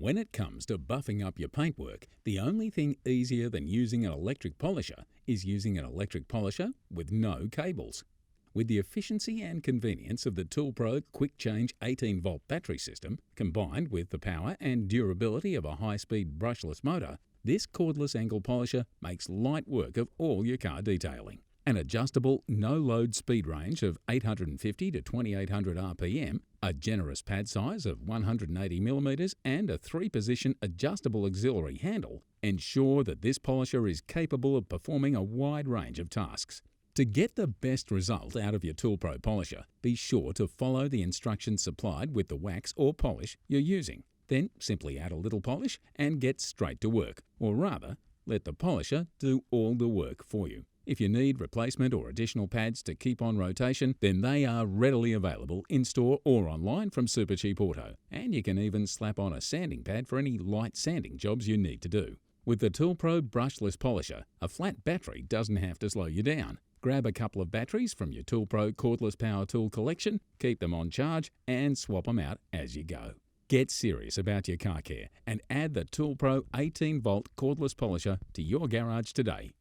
When it comes to buffing up your paintwork, the only thing easier than using an electric polisher is using an electric polisher with no cables. With the efficiency and convenience of the ToolPRO Quick Change 18-volt battery system, combined with the power and durability of a high-speed brushless motor, this cordless angle polisher makes light work of all your car detailing. An adjustable, no-load speed range of 850 to 2800 RPM, a generous pad size of 180mm and a 3-position adjustable auxiliary handle ensure that this polisher is capable of performing a wide range of tasks. To get the best result out of your ToolPRO polisher, be sure to follow the instructions supplied with the wax or polish you're using. Then simply add a little polish and get straight to work, or rather, let the polisher do all the work for you. If you need replacement or additional pads to keep on rotation, then they are readily available in-store or online from Supercheap Auto, and you can even slap on a sanding pad for any light sanding jobs you need to do. With the ToolPRO brushless polisher, a flat battery doesn't have to slow you down. Grab a couple of batteries from your ToolPRO cordless power tool collection, keep them on charge, and swap them out as you go. Get serious about your car care and add the ToolPRO 18-volt cordless polisher to your garage today.